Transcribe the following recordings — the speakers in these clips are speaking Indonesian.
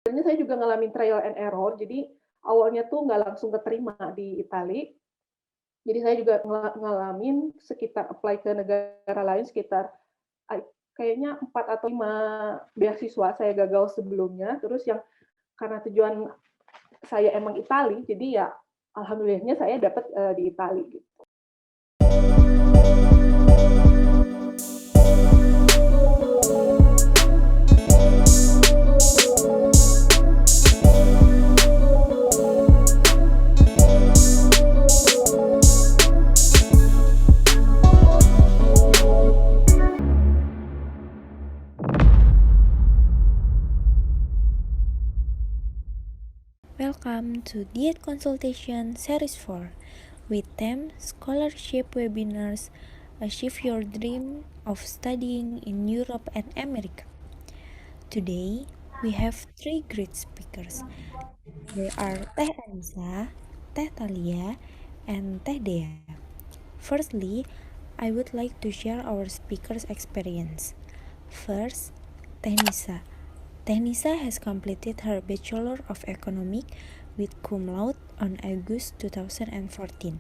Sebenarnya saya juga ngalamin trial and error, jadi awalnya tuh nggak langsung keterima di Itali. Jadi saya juga ngalamin sekitar apply ke negara lain sekitar ay kayaknya 4 atau 5 beasiswa saya gagal sebelumnya, terus yang karena tujuan saya emang Itali, jadi ya alhamdulillahnya saya dapat, di Itali gitu. Welcome to Diet Consultation Series 4 with theme Scholarship Webinars Achieve Your Dream of Studying in Europe and America. Today, we have three great speakers. They are Teh Anissa, Teh Talia, and Teh Dea. Firstly, I would like to share our speakers' experience. First, Teh Nisa. Teh Nisa has completed her Bachelor of Economics with cum laude on August 2014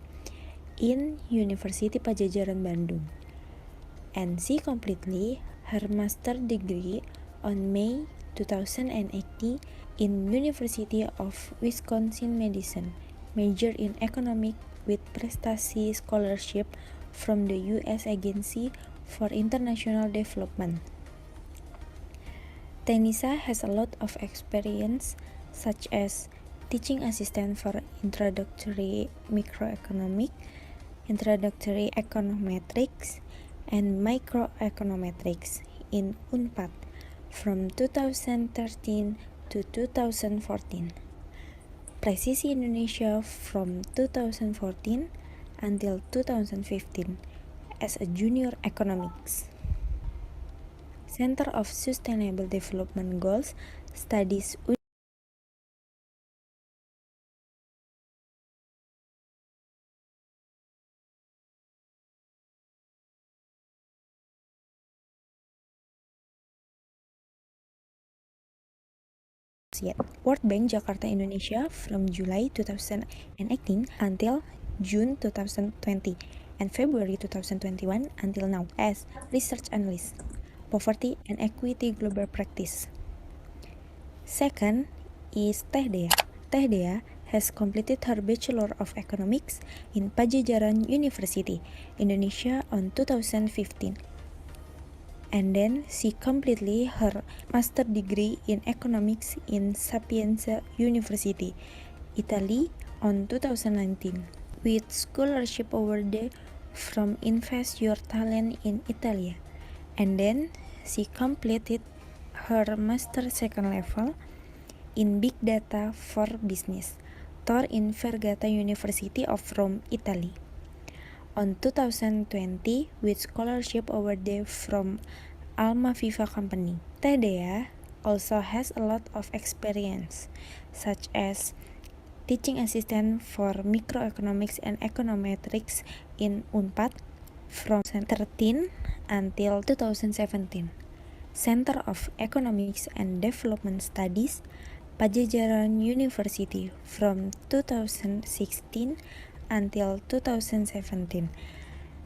in University Padjadjaran Bandung, and she completed her master degree on May 2018 in University of Wisconsin-Madison, major in economics with prestasi scholarship from the U.S. Agency for International Development. Teh Nisa has a lot of experience, such as teaching assistant for introductory microeconomics, introductory econometrics, and microeconometrics in UNPAD from 2013 to 2014. Presisi Indonesia from 2014 until 2015 as a junior economics. Center of Sustainable Development Goals studies World Bank Jakarta Indonesia from July 2018 until June 2020 and February 2021 until now as research analyst, Poverty and Equity Global Practice. Second is Teh Dea. Teh Dea has completed her Bachelor of Economics in Padjadjaran University, Indonesia on 2015. And then she completed her master degree in economics in Sapienza University, Italy on 2019, with scholarship awarded from Invest Your Talent in Italia. And then she completed her master second level in Big Data for Business, Tor in Vergata University of Rome, Italy, on 2020 with scholarship awarded from Alma Viva Company. Teh Dea also has a lot of experience, such as teaching assistant for microeconomics and econometrics in UNPAD from 2013 until 2017. Center of Economics and Development Studies, Padjadjaran University from 2016 until 2017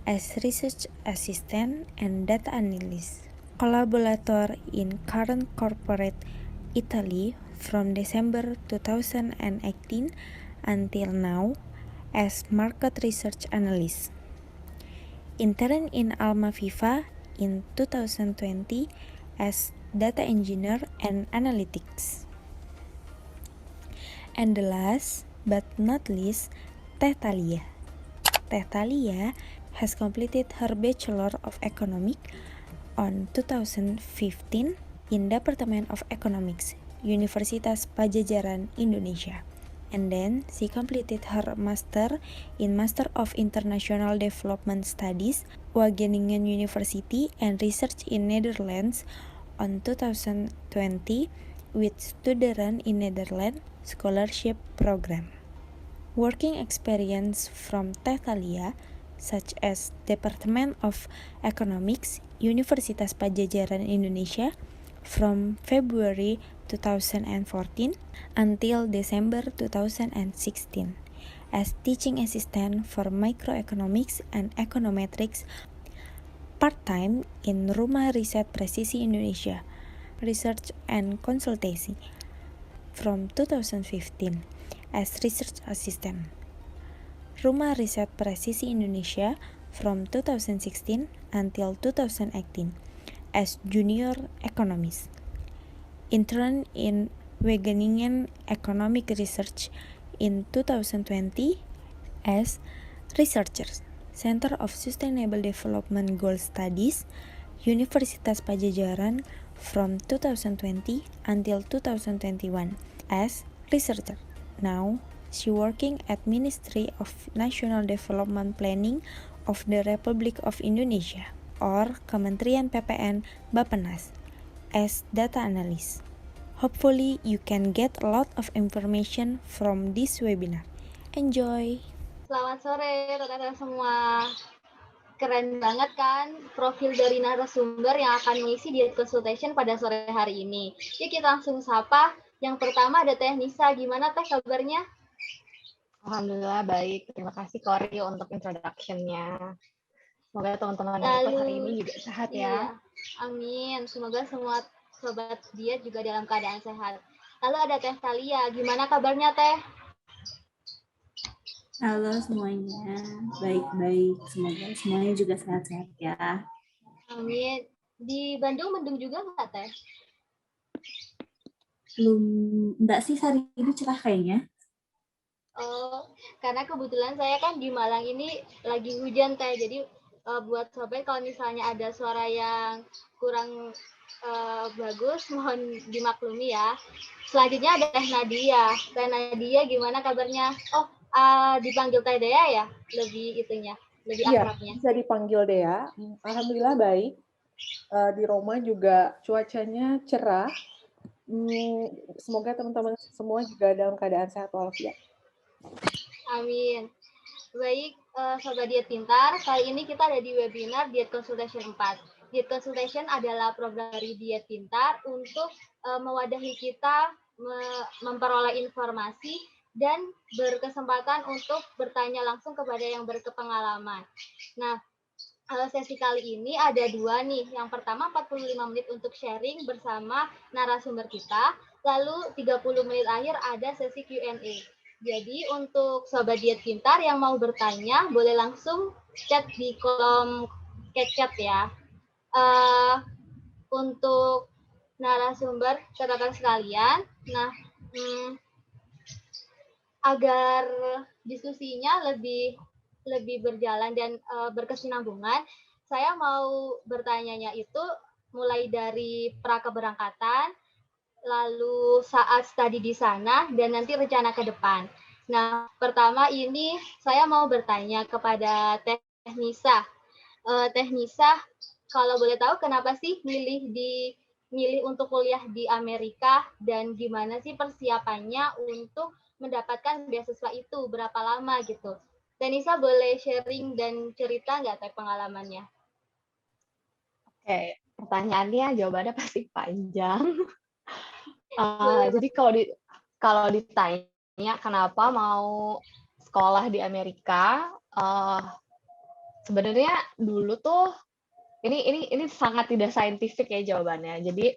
as research assistant and data analyst. Collaborator in Current Corporate Italy from December 2018 until now as market research analyst. Intern in Alma Viva in 2020 as data engineer and analytics. And the last but not least, Teh Talia. Teh Talia has completed her Bachelor of Economics on 2015 in Department of Economics, Universitas Padjadjaran, Indonesia. And then she completed her master in Master of International Development Studies, Wageningen University and Research in Netherlands on 2020 with Studeren in Netherlands Scholarship Program. Working experience from Teh Talia, such as Department of Economics, Universitas Padjadjaran Indonesia, from February 2014 until December 2016 as teaching assistant for microeconomics and econometrics part-time in Rumah Riset Presisi Indonesia, Research and Consultancy from 2015 as research assistant. Rumah Riset Presisi Indonesia from 2016 until 2018 as junior economist. Intern in Wageningen Economic Research in 2020 as researchers. Center of Sustainable Development Goal Studies, Universitas Pajajaran from 2020 until 2021 as researcher. Now, she working at Ministry of National Development Planning of the Republic of Indonesia or Kementerian PPN Bappenas as data analyst. Hopefully, you can get a lot of information from this webinar. Enjoy! Selamat sore rekan-rekan semua. Keren banget kan profil dari narasumber yang akan mengisi Diet Consultation pada sore hari ini. Yuk kita langsung sapa. Yang pertama ada Teh Nisa. Gimana Teh kabarnya? Alhamdulillah baik. Terima kasih Kori untuk introduction-nya. Semoga teman-teman yang ikut hari ini juga sehat ya. Amin. Semoga semua sobat diet juga dalam keadaan sehat. Lalu ada Teh Talia. Gimana kabarnya Teh? Halo semuanya, baik-baik. Semoga semuanya juga sehat-sehat ya. Amin. Di Bandung mendung juga nggak Teh? Belum, enggak sih hari ini cerah kayaknya. Oh, karena kebetulan saya kan di Malang ini lagi hujan Teh. Jadi buat sobat kalau misalnya ada suara yang kurang bagus, mohon dimaklumi ya. Selanjutnya ada Teh Nadia. Teh Nadia gimana kabarnya? Oh, dipanggil Teh Dea ya? Lebih itunya, lebih akrabnya. Iya, bisa dipanggil Dea. Alhamdulillah baik. Di Roma juga cuacanya cerah. Semoga teman-teman semua juga dalam keadaan sehat walafiat. Amin. Baik, Sobat Diet Pintar, kali ini kita ada di webinar Diet Consultation 4. Diet Consultation adalah program dari Diet Pintar untuk mewadahi kita memperoleh informasi dan berkesempatan untuk bertanya langsung kepada yang berkepengalaman. Nah, sesi kali ini ada dua nih. Yang pertama 45 menit untuk sharing bersama narasumber kita, lalu 30 menit akhir ada sesi Q&A. Jadi untuk Sobat Diet Pintar yang mau bertanya, boleh langsung chat di kolom chat ya. Untuk narasumber, rekan sekalian, nah agar diskusinya lebih berjalan dan berkesinambungan, saya mau bertanyanya itu mulai dari prakeberangkatan, lalu saat studi di sana, dan nanti rencana ke depan. Nah, pertama ini saya mau bertanya kepada Teh Nisa. Teh Nisa, kalau boleh tahu kenapa sih milih untuk kuliah di Amerika dan gimana sih persiapannya untuk mendapatkan beasiswa itu, berapa lama gitu? Teh Nisa boleh sharing dan cerita nggak Teh pengalamannya? Oke, pertanyaannya jawabannya pasti panjang. Jadi kalau ditanya kenapa mau sekolah di Amerika, sebenarnya dulu tuh ini sangat tidak saintifik ya jawabannya. Jadi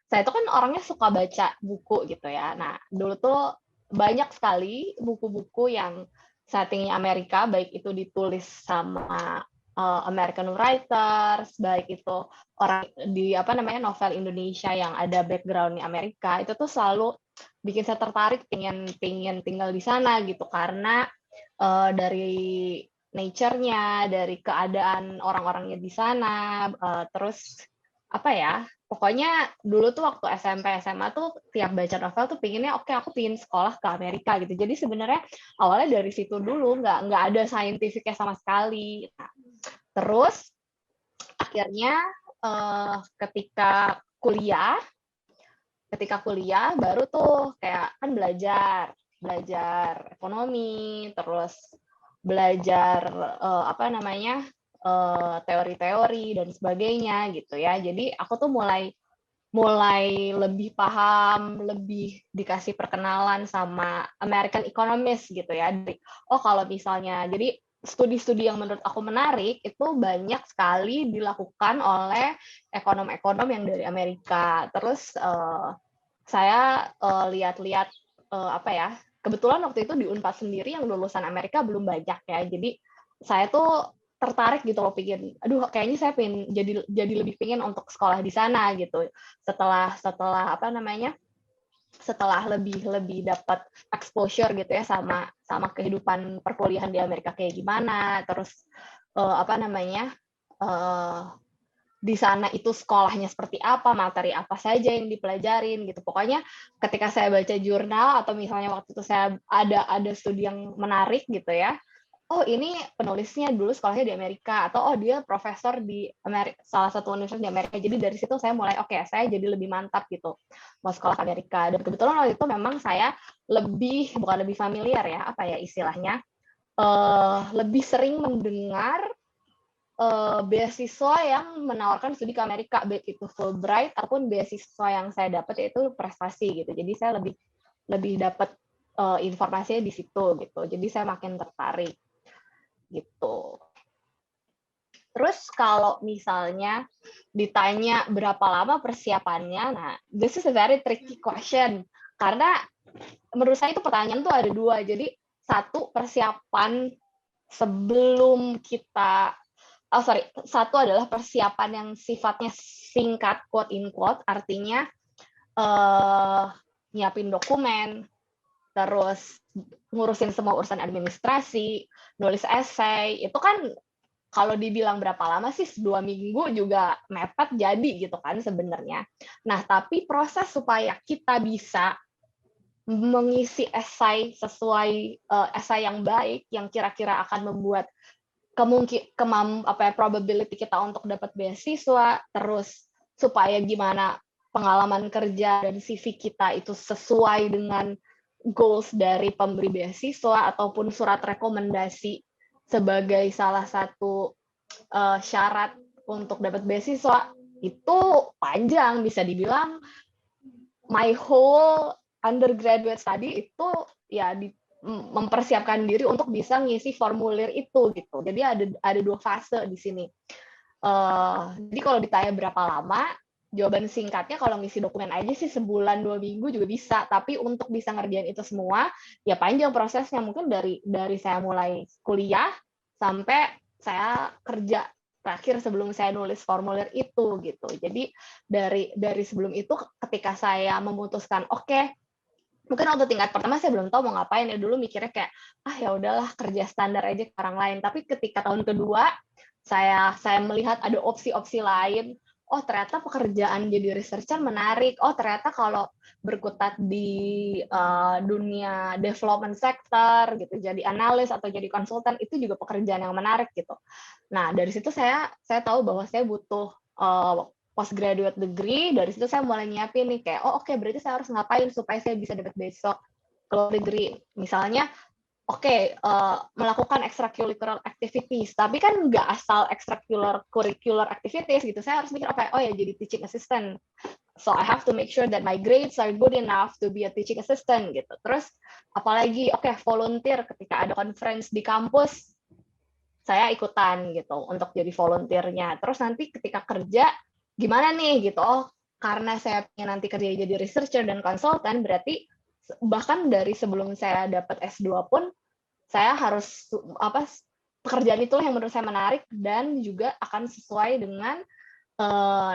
saya tuh kan orangnya suka baca buku gitu ya. Nah dulu tuh banyak sekali buku-buku yang settingnya Amerika, baik itu ditulis sama American writers, baik itu orang di novel Indonesia yang ada background di Amerika, itu tuh selalu bikin saya tertarik pengen tinggal di sana gitu karena dari nature-nya, dari keadaan orang-orangnya di sana, terus pokoknya dulu tuh waktu SMP SMA tuh tiap baca novel tuh pinginnya aku pingin sekolah ke Amerika gitu. Jadi sebenarnya awalnya dari situ dulu, nggak ada saintifiknya sama sekali. Nah, terus akhirnya ketika kuliah baru tuh kayak kan belajar ekonomi, terus belajar teori-teori dan sebagainya gitu ya. Jadi aku tuh mulai mulai lebih paham, lebih dikasih perkenalan sama American economist gitu ya. Oh kalau misalnya, jadi studi-studi yang menurut aku menarik itu banyak sekali dilakukan oleh ekonom-ekonom yang dari Amerika. Terus saya lihat-lihat apa ya, kebetulan waktu itu di Unpad sendiri yang lulusan Amerika belum banyak ya. Jadi saya tuh tertarik gitu loh, pikir aduh kayaknya saya pengen jadi lebih pengen untuk sekolah di sana gitu setelah apa namanya setelah lebih dapat exposure gitu ya sama kehidupan perkuliahan di Amerika kayak gimana, terus apa namanya di sana itu sekolahnya seperti apa, materi apa saja yang dipelajarin gitu. Pokoknya ketika saya baca jurnal atau misalnya waktu itu saya ada studi yang menarik gitu ya, oh ini penulisnya dulu sekolahnya di Amerika, atau oh dia profesor di salah satu universitas di Amerika. Jadi dari situ saya mulai oke, saya jadi lebih mantap gitu mau sekolah ke Amerika. Dan kebetulan waktu itu memang saya bukan lebih familiar ya, apa ya istilahnya, lebih sering mendengar beasiswa yang menawarkan studi ke Amerika, baik itu Fulbright ataupun beasiswa yang saya dapat yaitu prestasi gitu. Jadi saya lebih dapat informasinya di situ gitu. Jadi saya makin tertarik gitu. Terus kalau misalnya ditanya berapa lama persiapannya, nah this is a very tricky question karena menurut saya itu pertanyaan tuh ada dua. Jadi satu, persiapan sebelum kita satu adalah persiapan yang sifatnya singkat, quote in quote, artinya nyiapin dokumen, terus ngurusin semua urusan administrasi, nulis esai, itu kan kalau dibilang berapa lama sih, 2 minggu juga mepet jadi gitu kan sebenarnya. Nah, tapi proses supaya kita bisa mengisi esai sesuai esai yang baik, yang kira-kira akan membuat probability kita untuk dapat beasiswa, terus supaya gimana pengalaman kerja dan CV kita itu sesuai dengan goals dari pemberi beasiswa ataupun surat rekomendasi sebagai salah satu syarat untuk dapat beasiswa, itu panjang, bisa dibilang my whole undergraduate study itu ya mempersiapkan diri untuk bisa ngisi formulir itu gitu. Jadi ada 2 fase di sini. Jadi kalau ditanya berapa lama, jawaban singkatnya kalau ngisi dokumen aja sih sebulan 2 minggu juga bisa. Tapi untuk bisa ngerjain itu semua, ya panjang prosesnya. Mungkin dari saya mulai kuliah sampai saya kerja terakhir sebelum saya nulis formulir itu gitu. Jadi dari sebelum itu ketika saya memutuskan oke, mungkin waktu tingkat pertama saya belum tahu mau ngapain ya, dulu mikirnya kayak ya udahlah kerja standar aja ke orang lain. Tapi ketika tahun kedua saya melihat ada opsi-opsi lain. Oh ternyata pekerjaan jadi researcher menarik. Oh ternyata kalau berkutat di dunia development sector gitu, jadi analis atau jadi konsultan itu juga pekerjaan yang menarik gitu. Nah dari situ saya tahu bahwa saya butuh postgraduate degree. Dari situ saya mulai nyiapin nih kayak oke, berarti saya harus ngapain supaya saya bisa dapat beasiswa ke luar negeri. Misalnya melakukan extracurricular activities, tapi kan nggak asal extracurricular activities gitu. Saya harus mikir ya jadi teaching assistant. So I have to make sure that my grades are good enough to be a teaching assistant gitu. Terus apalagi volunteer ketika ada conference di kampus, saya ikutan gitu untuk jadi volunteernya. Terus nanti ketika kerja gimana nih gitu. Karena saya pengen nanti kerja jadi researcher dan konsultan, berarti bahkan dari sebelum saya dapat S2 pun saya harus pekerjaan itulah yang menurut saya menarik dan juga akan sesuai dengan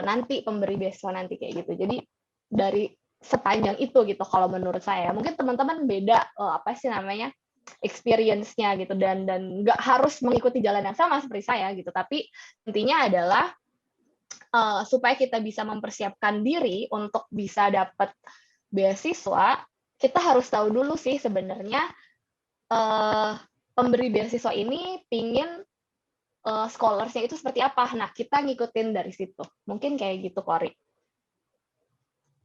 nanti pemberi beasiswa nanti kayak gitu. Jadi dari sepanjang itu gitu kalau menurut saya. Mungkin teman-teman beda experience-nya gitu, dan nggak harus mengikuti jalan yang sama seperti saya gitu. Tapi intinya adalah supaya kita bisa mempersiapkan diri untuk bisa dapat beasiswa, kita harus tahu dulu sih sebenarnya pemberi beasiswa ini pingin scholarsnya itu seperti apa. Nah, kita ngikutin dari situ. Mungkin kayak gitu, Kori.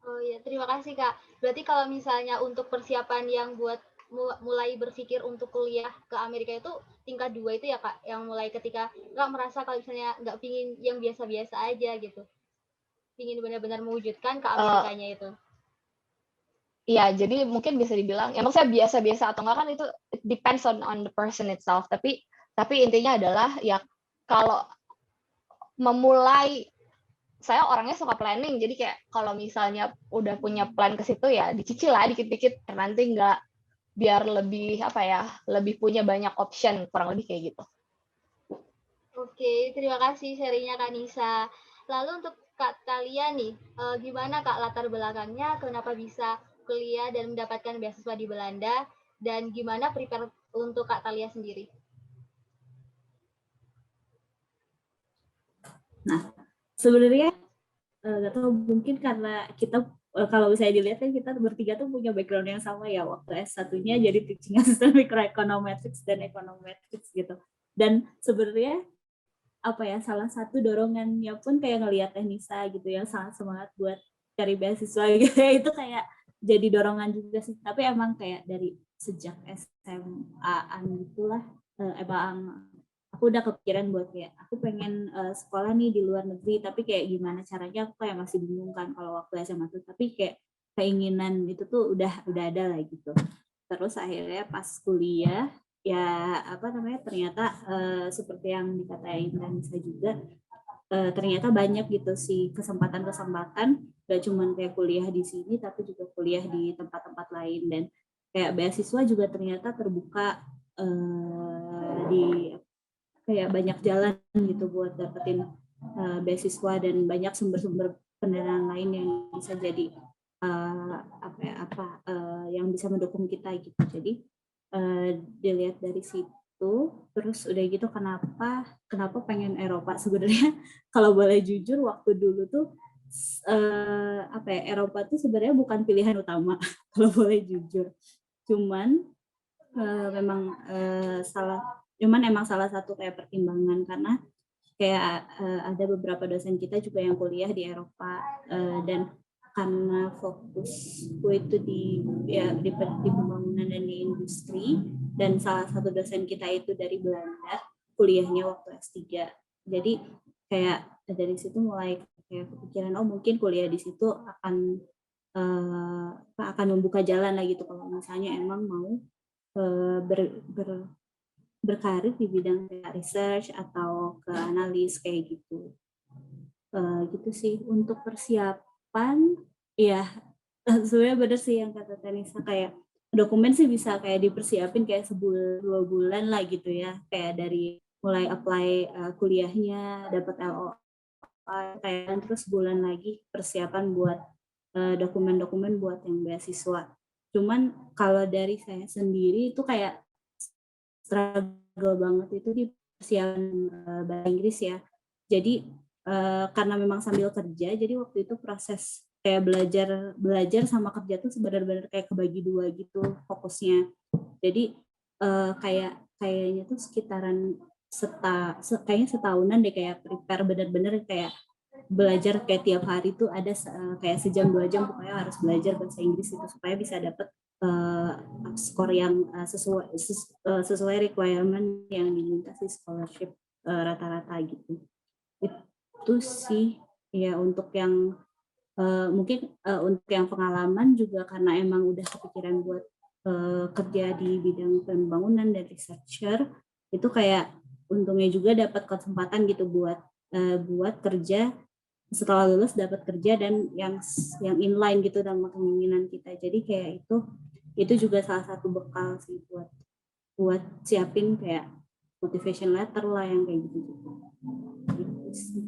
Oh ya, terima kasih Kak. Berarti kalau misalnya untuk persiapan yang buat mulai berpikir untuk kuliah ke Amerika itu tingkat 2 itu ya Kak, yang mulai ketika Kak merasa kalau misalnya nggak pingin yang biasa-biasa aja gitu. ingin benar-benar mewujudkan ke Eh, Amerikanya itu? Iya, jadi mungkin bisa dibilang, ya maksudnya biasa-biasa atau enggak kan itu it depends on the person itself. Tapi intinya adalah ya kalau memulai, saya orangnya suka planning, jadi kayak kalau misalnya udah punya plan ke situ ya dicicil lah dikit-dikit, nanti enggak, biar lebih apa ya, lebih punya banyak option, kurang lebih kayak gitu. Oke, terima kasih sharingnya Kak Nisa. Lalu untuk Kak Talia nih, gimana Kak latar belakangnya, kenapa bisa kuliah dan mendapatkan beasiswa di Belanda, dan gimana prepare untuk Kak Talia sendiri? Nah, sebenarnya nggak tahu, mungkin karena kita kalau misalnya dilihat kan kita bertiga tuh punya background yang sama ya, waktu S1-nya jadi teaching assistant microeconometrics dan econometrics gitu. Dan sebenarnya apa ya, salah satu dorongannya pun kayak ngelihat Nisa gitu yang sangat semangat buat cari beasiswa gitu ya, itu kayak jadi dorongan juga sih. Tapi emang kayak dari sejak SMA-an gitulah, emang aku udah kepikiran buat kayak aku pengen sekolah nih di luar negeri, tapi kayak gimana caranya aku kayak masih bingung kan kalau waktu SMA tuh. Tapi kayak keinginan itu tuh udah ada lah gitu. Terus akhirnya pas kuliah ya apa namanya, ternyata seperti yang dikatain Danisa juga, ternyata banyak gitu sih kesempatan-kesempatan, gak cuma kayak kuliah di sini tapi juga kuliah di tempat-tempat lain. Dan kayak beasiswa juga ternyata terbuka di kayak banyak jalan gitu buat dapetin beasiswa, dan banyak sumber-sumber pendanaan lain yang bisa jadi yang bisa mendukung kita gitu. Jadi dilihat dari situ, terus udah gitu kenapa pengen Eropa sebenarnya. Kalau boleh jujur, waktu dulu tuh Eropa tuh sebenarnya bukan pilihan utama kalau boleh jujur. Cuman emang salah satu kayak pertimbangan, karena kayak ada beberapa dosen kita juga yang kuliah di Eropa, dan karena fokusku itu di pembangunan dan di industri, dan salah satu dosen kita itu dari Belanda, kuliahnya waktu S3. Jadi kayak dari situ mulai kayak kepikiran, mungkin kuliah di situ akan membuka jalan lah gitu kalau misalnya emang mau berkarir di bidang kayak research atau ke analis kayak gitu. Gitu sih untuk persiapan. Ya sebenarnya bener sih yang kata Tenisa, kayak dokumen sih bisa kayak dipersiapin kayak sebulan 2 bulan lah gitu ya, kayak dari mulai apply kuliahnya, dapat LOA, kayak terus bulan lagi persiapan buat dokumen-dokumen buat yang beasiswa. Cuman kalau dari saya sendiri itu kayak struggle banget itu di persiapan bahasa Inggris ya. Jadi karena memang sambil kerja, jadi waktu itu proses kayak belajar sama kerja tuh benar-benar kayak kebagi dua gitu fokusnya. Jadi kayaknya tuh sekitaran kayaknya setahunan deh kayak prepare benar-benar kayak belajar kayak tiap hari tuh ada kayak sejam 2 jam pokoknya harus belajar bahasa Inggris itu supaya bisa dapet skor yang sesuai requirement yang diminta si scholarship rata-rata gitu. Itu sih ya untuk yang mungkin untuk yang pengalaman juga, karena emang udah kepikiran buat kerja di bidang pembangunan dan researcher, itu kayak untungnya juga dapat kesempatan gitu buat kerja setelah lulus, dapat kerja dan yang inline gitu sama keinginan kita. Jadi kayak itu juga salah satu bekal sih buat siapin kayak motivation letter lah yang kayak gitu. Gitu sih.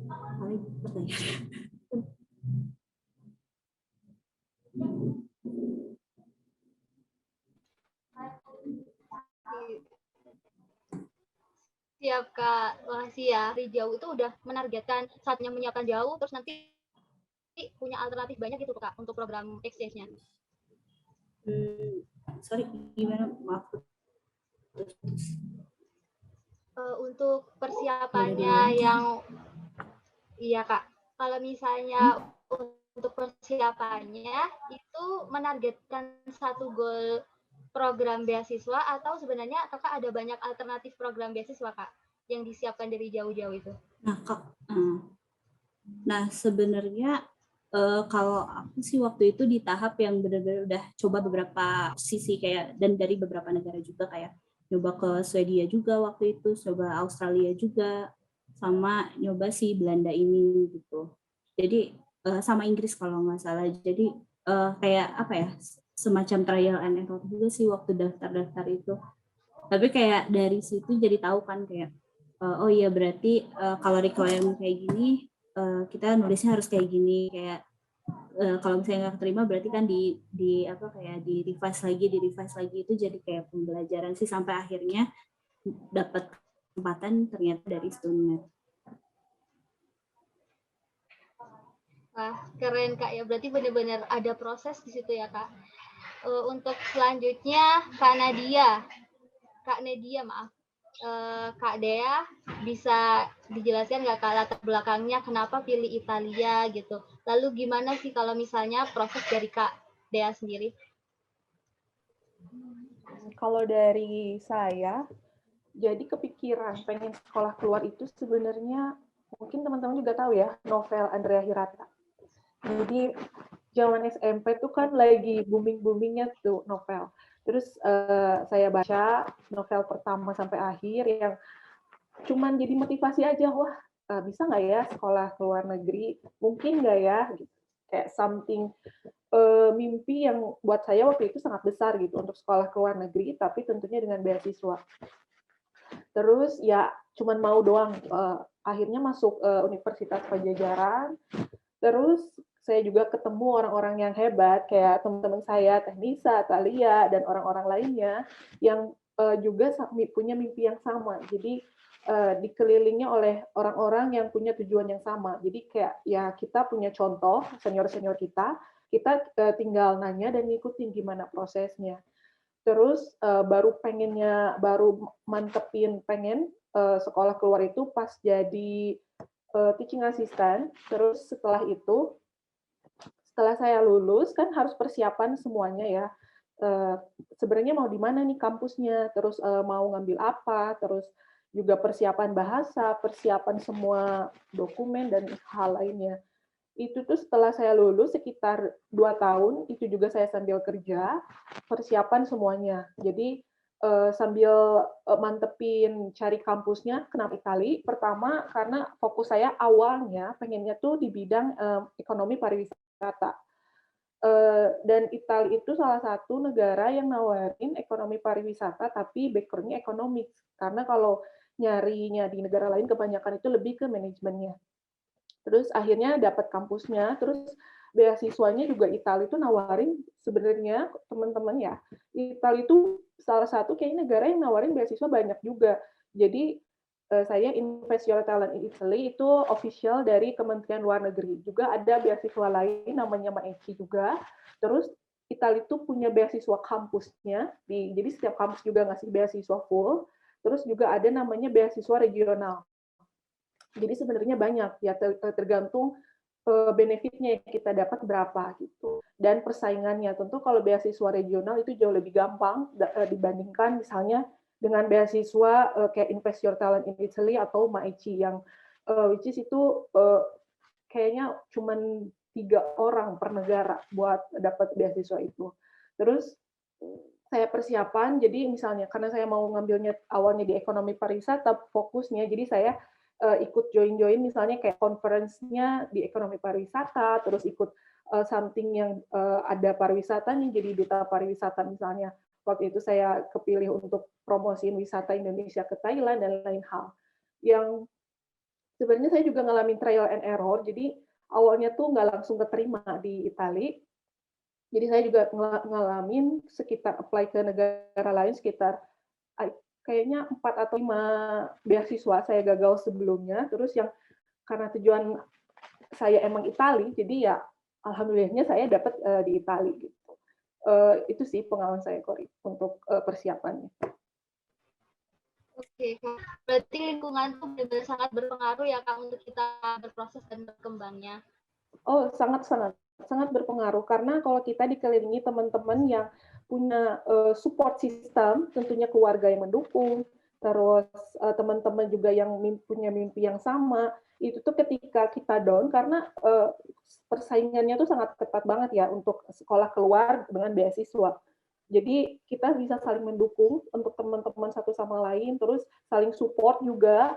Paling pertanyaan. Siap Kak, makasih ya. Dari jauh itu udah menargetkan saatnya menyiapkan jauh, terus nanti punya alternatif banyak gitu Kak untuk program exchange-nya. Sorry, gimana? Maaf. Untuk persiapannya yang iya Kak, kalau misalnya untuk persiapannya itu menargetkan satu goal program beasiswa, atau sebenarnya Kakak ada banyak alternatif program beasiswa Kak yang disiapkan dari jauh-jauh itu? Nah Kak, Nah, sebenarnya kalau aku sih waktu itu di tahap yang benar-benar udah coba beberapa sisi kayak, dan dari beberapa negara juga, kayak nyoba ke Swedia juga waktu itu, coba Australia juga, sama nyoba si Belanda ini gitu. Jadi sama Inggris kalau nggak salah. Jadi kayak apa ya, semacam trial and error juga sih waktu daftar-daftar itu. Tapi kayak dari situ jadi tahu kan kayak oh iya berarti kalau requirement kayak gini kita nulisnya harus kayak gini, kayak kalau misalnya nggak keterima berarti kan di apa kayak di revise lagi itu jadi kayak pembelajaran sih sampai akhirnya dapat kesempatan ternyata dari STUNMED. Wah, keren Kak ya. Berarti benar-benar ada proses di situ ya Kak. Untuk selanjutnya Kak Nadia maaf. Kak Dea bisa dijelaskan nggak Kak latar belakangnya kenapa pilih Italia gitu. Lalu gimana sih kalau misalnya proses dari Kak Dea sendiri? Kalau dari saya, jadi kepikiran pengen sekolah keluar itu sebenarnya mungkin teman-teman juga tahu ya, novel Andrea Hirata. Jadi zaman SMP tuh kan lagi booming-boomingnya tuh novel. Terus saya baca novel pertama sampai akhir yang cuman jadi motivasi aja, wah bisa nggak ya sekolah ke luar negeri, mungkin nggak ya, gitu. Kayak something mimpi yang buat saya waktu itu sangat besar gitu untuk sekolah ke luar negeri, tapi tentunya dengan beasiswa. Terus ya cuman mau doang, akhirnya masuk Universitas Pajajaran. Terus saya juga ketemu orang-orang yang hebat kayak teman-teman saya, Teknisa, Thalia, dan orang-orang lainnya yang juga punya mimpi yang sama. Jadi dikelilingnya oleh orang-orang yang punya tujuan yang sama. Jadi kayak ya kita punya contoh senior-senior kita tinggal nanya dan ngikutin gimana prosesnya. Terus baru mantepin pengen sekolah keluar itu pas jadi teaching assistant. Terus setelah itu, setelah saya lulus kan harus persiapan semuanya ya. Sebenarnya mau di mana nih kampusnya, terus mau ngambil apa, terus juga persiapan bahasa, persiapan semua dokumen dan hal lainnya. Itu tuh setelah saya lulus sekitar 2 tahun, itu juga saya sambil kerja, persiapan semuanya. Jadi sambil mantepin cari kampusnya, kenapa Itali? Pertama karena fokus saya awalnya pengennya tuh di bidang ekonomi pariwisata. Dan Itali itu salah satu negara yang nawarin ekonomi pariwisata tapi background-nya ekonomi. Karena kalau nyarinya di negara lain kebanyakan itu lebih ke manajemennya. Terus akhirnya dapat kampusnya, terus beasiswanya juga Italia itu nawarin sebenarnya teman-teman ya. Italia itu salah satu kayak negara yang nawarin beasiswa banyak juga. Jadi saya Invest Your Talent in Italy itu official dari Kementerian Luar Negeri. Juga ada beasiswa lain namanya MAECI juga. Terus Italia itu punya beasiswa kampusnya, jadi setiap kampus juga ngasih beasiswa full. Terus juga ada namanya beasiswa regional. Jadi sebenarnya banyak ya tergantung benefitnya yang kita dapat berapa gitu. Dan persaingannya tentu kalau beasiswa regional itu jauh lebih gampang dibandingkan misalnya dengan beasiswa kayak Invest Your Talent in Italy atau MAECI yang which is itu kayaknya cuman 3 orang per negara buat dapat beasiswa itu. Terus saya persiapan, jadi misalnya karena saya mau ngambilnya awalnya di ekonomi pariwisata, fokusnya, jadi saya ikut join misalnya kayak conference-nya di ekonomi pariwisata, terus ikut something yang ada pariwisatanya, jadi duta pariwisata misalnya. Waktu itu saya kepilih untuk promosiin wisata Indonesia ke Thailand dan lain hal. Yang sebenarnya saya juga ngalamin trial and error, jadi awalnya tuh nggak langsung keterima di Italia. Jadi saya juga ngalamin sekitar apply ke negara lain sekitar kayaknya 4 atau 5 beasiswa saya gagal sebelumnya. Terus yang karena tujuan saya emang Itali, jadi ya alhamdulillahnya saya dapat di Itali gitu. Itu sih pengalaman saya Kori untuk persiapannya. Oke, Kak. Berarti lingkungan tuh benar-benar sangat berpengaruh ya Kak untuk kita berproses dan berkembangnya. Oh, sangat berpengaruh karena kalau kita dikelilingi teman-teman yang punya support system, tentunya keluarga yang mendukung, terus teman-teman juga yang punya mimpi yang sama, itu tuh ketika kita down karena persaingannya tuh sangat ketat banget ya untuk sekolah keluar dengan beasiswa. Jadi kita bisa saling mendukung untuk teman-teman satu sama lain, terus saling support juga,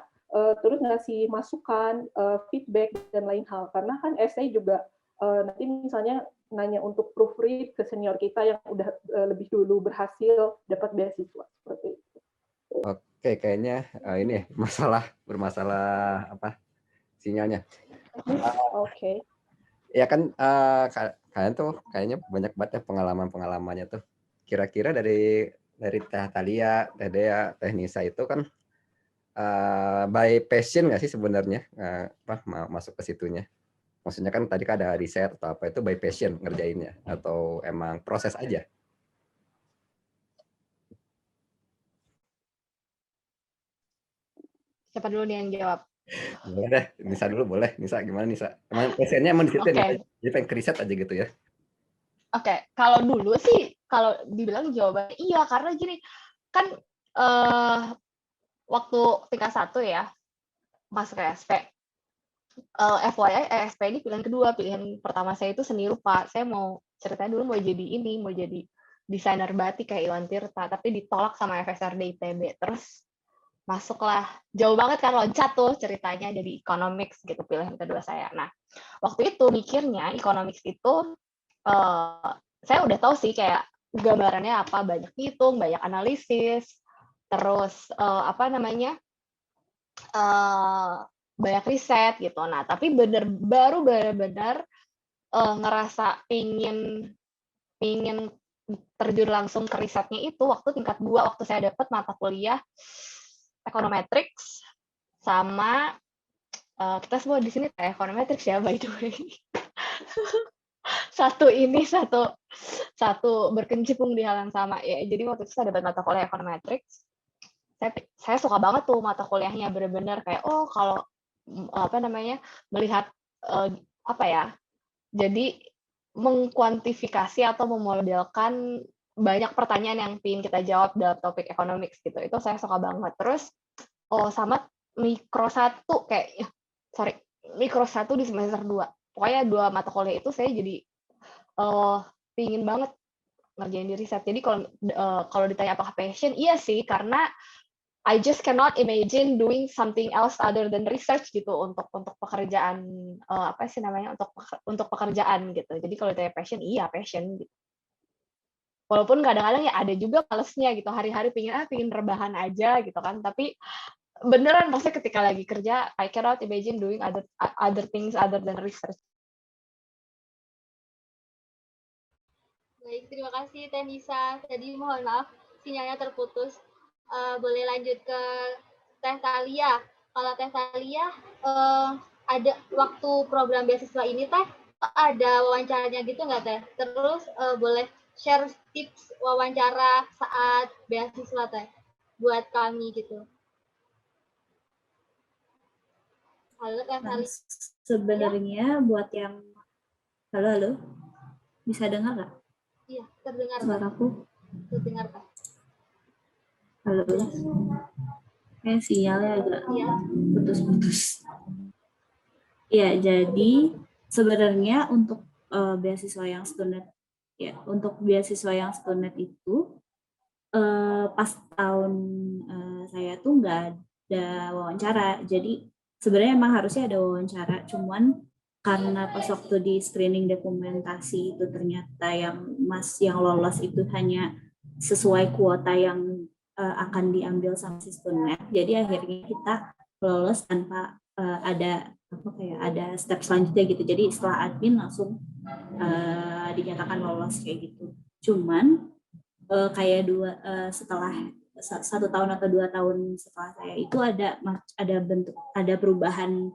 terus ngasih masukan, feedback dan lain hal. Karena kan essay juga nanti misalnya nanya untuk proofread ke senior kita yang udah lebih dulu berhasil dapat beasiswa seperti itu. Oke, kayaknya ini bermasalah apa sinyalnya. Oke. Ya kan kalian tuh kayaknya banyak banget ya pengalamannya tuh. Kira-kira dari Teh Thalia, Teh Dea, Teh Nisa itu kan by passion nggak sih sebenarnya masuk ke situnya? Maksudnya kan tadi kan ada riset atau apa, itu by passion ngerjainnya atau emang proses aja? Siapa dulu nih yang jawab? Boleh deh, Nisa dulu boleh. Nisa gimana Nisa? Emang passionnya emang di situ Oke. Jadi pengen ke riset aja gitu ya? Oke, kalau dulu sih, kalau dibilang jawabannya iya, karena gini, kan waktu tingkat 1 ya, masuk ke SP, FYI, ESP ini pilihan kedua. Pilihan pertama saya itu seni rupa. Saya mau ceritanya dulu mau jadi desainer batik kayak Iwan Tirta, tapi ditolak sama FSRD ITB. Terus masuklah, jauh banget kan, loncat tuh ceritanya jadi economics gitu, pilihan kedua saya. Nah, waktu itu mikirnya economics itu saya udah tahu sih kayak gambarannya apa, banyak hitung, banyak analisis, terus banyak riset gitu. Nah, tapi baru benar-benar ngerasa pingin terjun langsung ke risetnya itu waktu tingkat 2, waktu saya dapat mata kuliah econometrics sama kita semua di sini econometrics ya, by the way. satu berkecimpung di hal yang sama ya. Jadi waktu itu saya dapat mata kuliah econometrics. Saya suka banget tuh mata kuliahnya, benar-benar kayak kalau melihat jadi mengkuantifikasi atau memodelkan banyak pertanyaan yang ingin kita jawab dalam topik economics gitu. Itu saya suka banget. Terus sama mikro 1 di semester 2. Pokoknya 2 mata kuliah itu saya jadi pingin banget ngerjain di riset. Jadi kalau ditanya apakah passion, iya sih, karena I just cannot imagine doing something else other than research gitu untuk pekerjaan untuk pekerjaan gitu. Jadi kalau ditanya passion, iya passion gitu. Walaupun kadang-kadang ya ada juga malesnya gitu, hari-hari pingin rebahan aja gitu kan. Tapi beneran maksudnya ketika lagi kerja, I cannot imagine doing other things other than research. Baik, terima kasih Teh Nisa. Tadi mohon maaf sinyalnya terputus. Boleh lanjut ke Teh Thalia. Kalau Teh Thalia ada waktu program beasiswa ini Teh ada wawancaranya gitu nggak Teh? Terus boleh share tips wawancara saat beasiswa Teh buat kami gitu. Halo Teh Thalia. Sebenarnya buat yang halo bisa dengar nggak? Iya, terdengar. Suaraku? Terdengar Teh. Halo. Sinyalnya agak putus-putus. Ya, jadi sebenarnya untuk beasiswa yang student itu pas tahun saya tuh nggak ada wawancara. Jadi sebenarnya emang harusnya ada wawancara, cuman karena pas waktu di screening dokumentasi itu ternyata yang lolos itu hanya sesuai kuota yang akan diambil sama si student. Jadi akhirnya kita lolos tanpa ada step selanjutnya gitu. Jadi setelah admin langsung dinyatakan lolos kayak gitu. Cuman kayak setelah 1 tahun atau 2 tahun setelah saya itu ada perubahan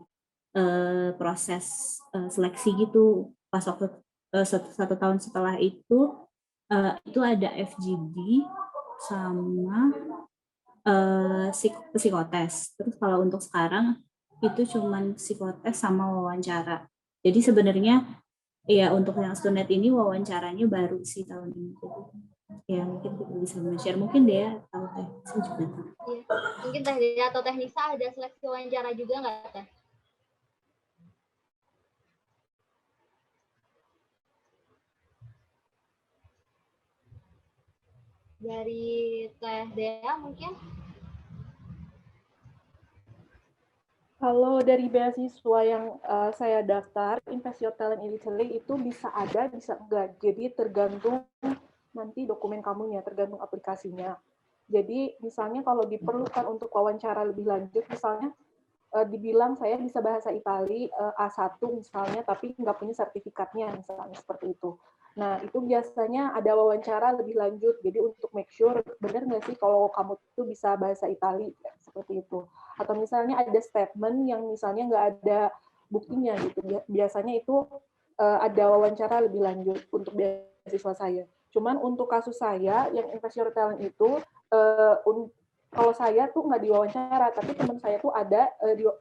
proses seleksi gitu. Pas waktu 1 tahun setelah itu ada FGD sama psikotes. Terus kalau untuk sekarang itu cuman psikotes sama wawancara. Jadi sebenarnya ya untuk yang student ini wawancaranya baru sih tahun ini. Ya mungkin kita bisa share, mungkin dia tahu Teh Nisa juga tahu. Iya. Mungkin Teh Dea atau Teh Nisa ada seleksi wawancara juga nggak Teh? Dari Teh Dea mungkin? Kalau dari beasiswa yang saya daftar, Invest Your Talent in Italy itu bisa ada, bisa enggak. Jadi tergantung nanti dokumen kamunya, tergantung aplikasinya. Jadi misalnya kalau diperlukan untuk wawancara lebih lanjut, misalnya dibilang saya bisa bahasa Itali A1 misalnya, tapi nggak punya sertifikatnya, misalnya seperti itu. Nah, itu biasanya ada wawancara lebih lanjut. Jadi untuk make sure, benar nggak sih kalau kamu tuh bisa bahasa Itali, seperti itu. Atau misalnya ada statement yang misalnya nggak ada buktinya gitu. Biasanya itu ada wawancara lebih lanjut untuk beasiswa saya. Cuman untuk kasus saya, yang Invest Your Talent itu, kalau saya tuh nggak diwawancara, tapi teman saya tuh ada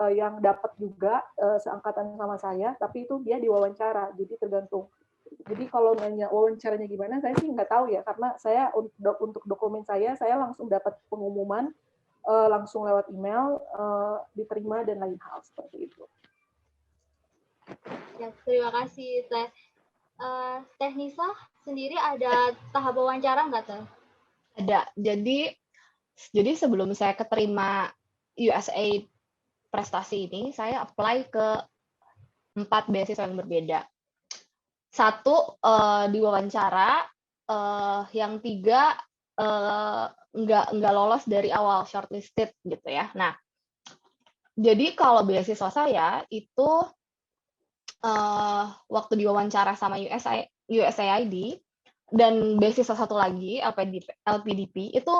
yang dapat juga seangkatan sama saya, tapi itu dia diwawancara, jadi tergantung. Jadi kalau nanya wawancaranya gimana, saya sih nggak tahu ya, karena saya untuk dokumen saya langsung dapat pengumuman, langsung lewat email, diterima dan lain hal seperti itu. Ya, terima kasih Teh. Teh Nisa sendiri ada tahap wawancara nggak Teh? Ada. Jadi sebelum saya keterima USA prestasi ini, saya apply ke 4 beasiswa yang berbeda. 1 diwawancara, yang 3 nggak lolos dari awal, shortlisted gitu ya. Nah, jadi kalau beasiswa saya itu waktu diwawancara sama USAID dan beasiswa satu lagi LPDP itu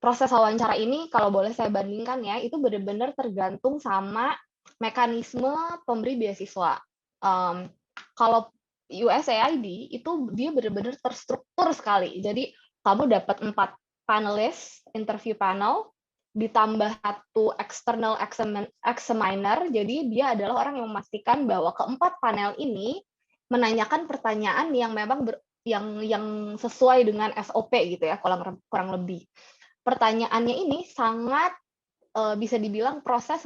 proses wawancara ini kalau boleh saya bandingkan ya, itu benar-benar tergantung sama mekanisme pemberi beasiswa. Kalau USAID itu dia benar-benar terstruktur sekali. Jadi kamu dapat 4 panelis, interview panel, ditambah 1 external examiner. Jadi dia adalah orang yang memastikan bahwa keempat panel ini menanyakan pertanyaan yang memang yang sesuai dengan SOP gitu ya, kurang lebih. Pertanyaannya ini sangat bisa dibilang proses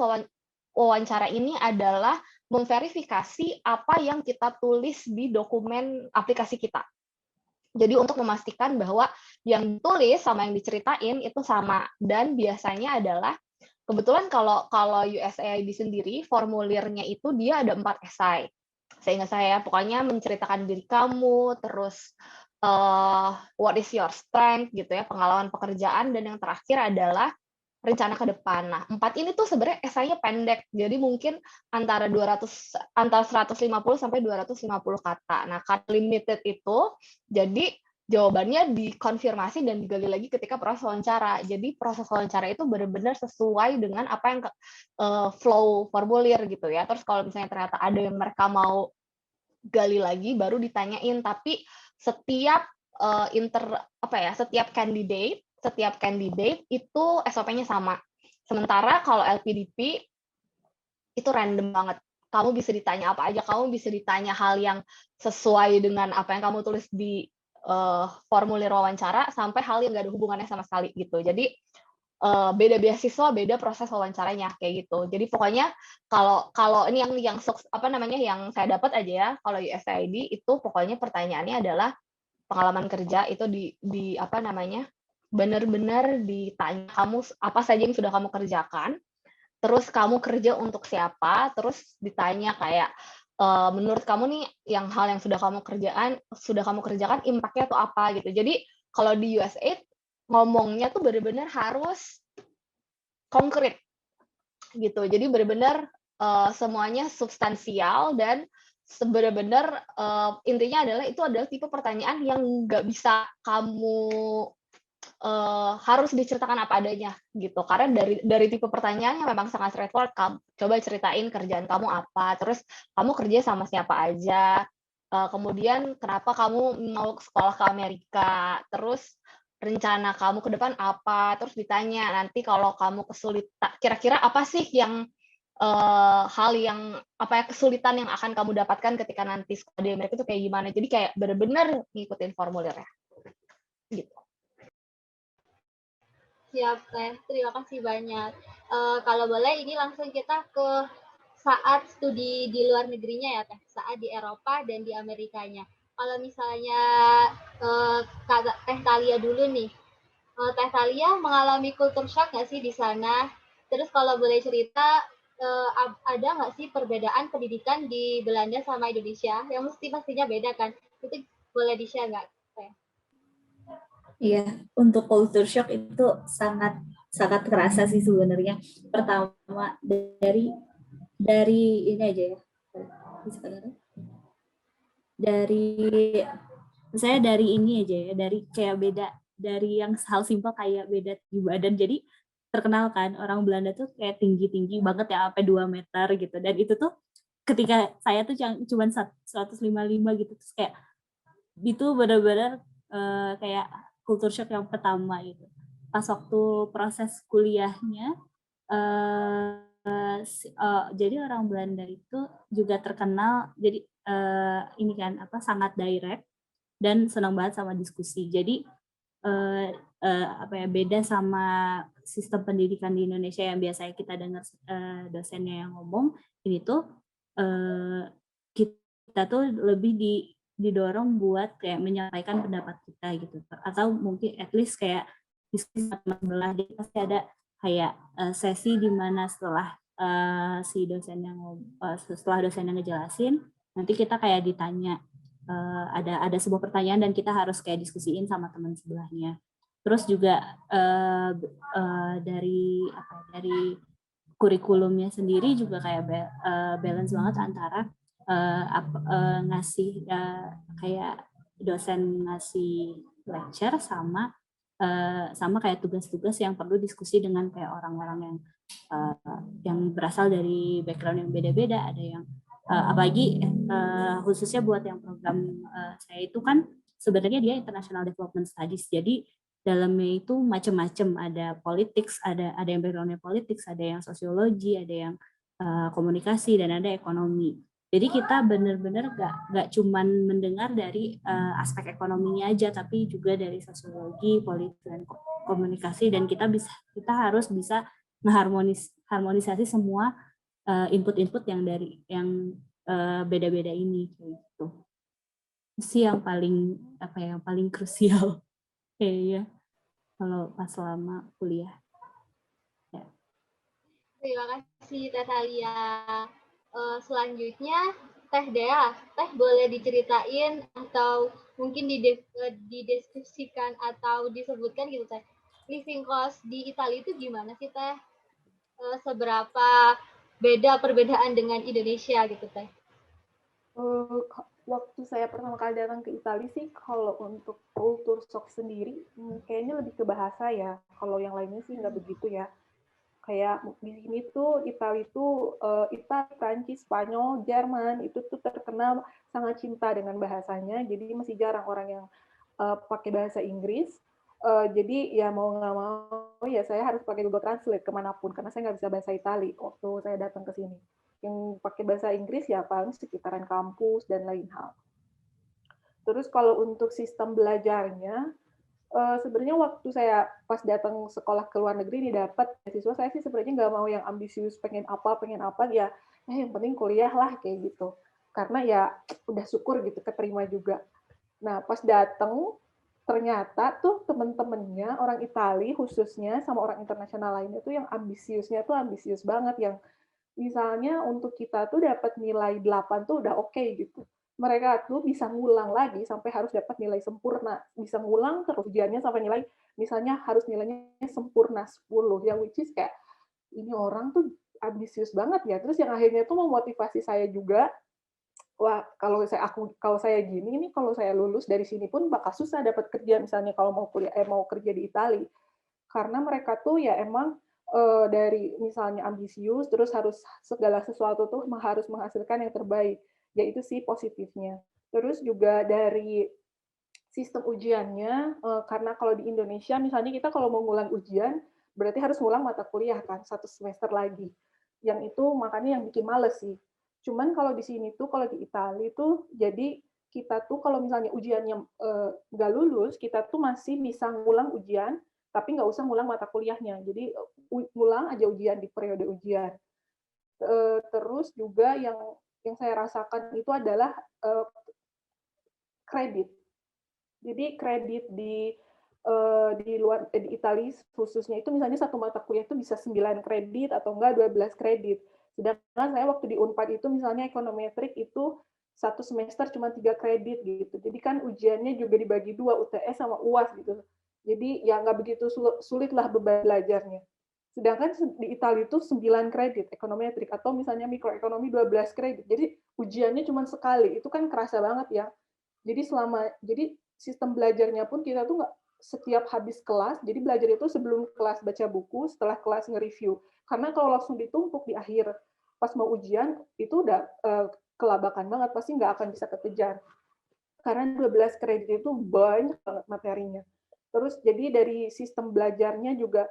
wawancara ini adalah memverifikasi apa yang kita tulis di dokumen aplikasi kita. Jadi untuk memastikan bahwa yang ditulis sama yang diceritain itu sama, dan biasanya adalah kebetulan kalau USAID sendiri formulirnya itu dia ada 4 esai. Seingat saya pokoknya menceritakan diri kamu, terus what is your strength gitu ya, pengalaman pekerjaan, dan yang terakhir adalah rencana ke depan. Nah, 4 ini tuh sebenarnya esainya pendek. Jadi mungkin antara 150 sampai 250 kata. Nah, karena limited itu, jadi jawabannya dikonfirmasi dan digali lagi ketika proses wawancara. Jadi proses wawancara itu benar-benar sesuai dengan apa yang flow formulir gitu ya. Terus kalau misalnya ternyata ada yang mereka mau gali lagi baru ditanyain, tapi setiap setiap candidate itu SOP-nya sama. Sementara kalau LPDP itu random banget. Kamu bisa ditanya apa aja, kamu bisa ditanya hal yang sesuai dengan apa yang kamu tulis di formulir wawancara, sampai hal yang nggak ada hubungannya sama sekali gitu. Jadi beda beasiswa, beda proses wawancaranya kayak gitu. Jadi pokoknya kalau ini yang saya dapat aja ya, kalau USAID itu pokoknya pertanyaannya adalah pengalaman kerja itu di benar-benar ditanya kamu apa saja yang sudah kamu kerjakan, terus kamu kerja untuk siapa, terus ditanya kayak menurut kamu nih hal yang sudah kamu kerjakan impact-nya tuh apa gitu. Jadi kalau di USAID ngomongnya tuh benar-benar harus konkret gitu. Jadi benar-benar semuanya substansial, dan benar-benar intinya adalah itu adalah tipe pertanyaan yang nggak bisa kamu harus diceritakan apa adanya gitu, karena dari tipe pertanyaannya memang sangat straightforward. Coba ceritain kerjaan kamu apa, terus kamu kerja sama siapa aja, kemudian kenapa kamu mau sekolah ke Amerika, terus rencana kamu ke depan apa, terus ditanya nanti kalau kamu kesulitan, kira-kira apa sih yang kesulitan yang akan kamu dapatkan ketika nanti sekolah di Amerika itu kayak gimana. Jadi kayak benar-benar ngikutin formulirnya gitu. Siap, Teh. Terima kasih banyak. Kalau boleh, ini langsung kita ke saat studi di luar negerinya ya, Teh. Saat di Eropa dan di Amerikanya. Kalau misalnya Thalia dulu nih. Teh Thalia mengalami culture shock nggak sih di sana? Terus kalau boleh cerita, ada nggak sih perbedaan pendidikan di Belanda sama Indonesia? Yang pastinya beda kan? Itu boleh di-share nggak? Iya, untuk culture shock itu sangat sangat terasa sih sebenarnya. Pertama dari ini aja ya. Dari saya dari ini aja ya, dari kayak beda dari yang hal simpel kayak beda tinggi badan. Jadi terkenal kan orang Belanda tuh kayak tinggi-tinggi banget ya, sampai 2 meter gitu. Dan itu tuh ketika saya tuh cuma 155 gitu, terus kayak itu benar-benar kayak culture shock yang pertama gitu. Pas waktu proses kuliahnya, jadi orang Belanda itu juga terkenal, jadi ini kan apa, sangat direct dan senang banget sama diskusi. Jadi apa ya, beda sama sistem pendidikan di Indonesia yang biasanya kita dengar dosennya yang ngomong. Ini tuh kita tuh lebih didorong buat kayak menyampaikan pendapat kita gitu, atau mungkin at least kayak diskusi sama sebelah. Jadi pasti ada kayak sesi di mana setelah si dosen yang setelah dosen yang ngejelasin, nanti kita kayak ditanya, ada sebuah pertanyaan dan kita harus kayak diskusiin sama teman sebelahnya. Terus juga dari kurikulumnya sendiri juga kayak balance banget antara ngasih kayak dosen ngasih lecture sama kayak tugas-tugas yang perlu diskusi dengan kayak orang-orang yang berasal dari background yang beda-beda. Ada yang apalagi khususnya buat yang program saya itu kan sebenarnya dia International Development Studies. Jadi dalamnya itu macam-macam, ada politics, ada yang backgroundnya politics, ada yang sosiologi, ada yang komunikasi, dan ada ekonomi. Jadi kita benar-benar nggak cuman mendengar dari aspek ekonominya aja, tapi juga dari sosiologi, politik, dan komunikasi, dan kita harus bisa harmonisasi semua input-input yang dari yang beda-beda ini gitu. Itu sih yang paling krusial kayaknya kalau pas selama kuliah. Ya. Terima kasih Teh Thalia. Selanjutnya Teh Dea, Teh boleh diceritain atau mungkin dideskripsikan atau disebutkan gitu Teh, living cost di Italia itu gimana sih Teh? Seberapa beda perbedaan dengan Indonesia gitu Teh? Waktu saya pertama kali datang ke Italia sih, kalau untuk culture shock sendiri, kayaknya lebih ke bahasa ya. Kalau yang lainnya sih nggak begitu ya. Kayak di sini tuh Italia itu Italia, Prancis, Spanyol, Jerman itu tuh terkenal sangat cinta dengan bahasanya. Jadi masih jarang orang yang pakai bahasa Inggris. Jadi ya mau nggak mau ya saya harus pakai Google Translate kemanapun karena saya nggak bisa bahasa Italia waktu saya datang ke sini. Yang pakai bahasa Inggris ya paling sekitaran kampus dan lain hal. Terus kalau untuk sistem belajarnya, sebenarnya waktu saya pas datang sekolah ke luar negeri ini dapat beasiswa, saya sih sebenarnya nggak mau yang ambisius pengen apa ya, yang penting kuliah lah kayak gitu. Karena ya udah syukur gitu keterima juga. Nah pas datang ternyata tuh temen-temennya orang Itali khususnya sama orang internasional lainnya tuh yang ambisiusnya tuh ambisius banget, yang misalnya untuk kita tuh dapat nilai 8 tuh udah oke gitu. Mereka tuh bisa ngulang lagi sampai harus dapat nilai sempurna. Bisa ngulang terus ujiannya sampai nilai, misalnya harus nilainya sempurna 10, yang which is kayak, ini orang tuh ambisius banget ya. Terus yang akhirnya tuh memotivasi saya juga, wah kalau saya gini nih, kalau saya lulus dari sini pun bakal susah dapat kerja misalnya kalau mau kerja di Italia. Karena mereka tuh ya emang dari misalnya ambisius, terus harus segala sesuatu tuh harus menghasilkan yang terbaik. Ya itu sih positifnya. Terus juga dari sistem ujiannya, karena kalau di Indonesia misalnya kita kalau mau ngulang ujian, berarti harus ngulang mata kuliah kan, 1 semester lagi. Yang itu makanya yang bikin males sih. Cuman kalau di sini tuh, kalau di Italia tuh, jadi kita tuh kalau misalnya ujiannya nggak lulus, kita tuh masih bisa ngulang ujian, tapi nggak usah ngulang mata kuliahnya. Jadi ngulang aja ujian di periode ujian. Terus juga yang saya rasakan itu adalah kredit. Jadi kredit di di Italia khususnya itu misalnya satu mata kuliah itu bisa 9 kredit atau enggak 12 kredit. Sedangkan saya waktu di Unpad itu misalnya ekonometrik itu satu semester cuma 3 kredit gitu. Jadi kan ujiannya juga dibagi 2, UTS sama UAS gitu. Jadi ya nggak begitu sulit lah beban belajarnya. Sedangkan di Italia itu 9 kredit ekonometrik atau misalnya mikroekonomi 12 kredit. Jadi ujiannya cuma sekali. Itu kan kerasa banget ya. Jadi sistem belajarnya pun kita tuh nggak setiap habis kelas, jadi belajar itu sebelum kelas baca buku, setelah kelas nge-review. Karena kalau langsung ditumpuk di akhir, pas mau ujian, itu udah kelabakan banget, pasti nggak akan bisa kekejar. Karena 12 kredit itu banyak banget materinya. Terus jadi dari sistem belajarnya juga,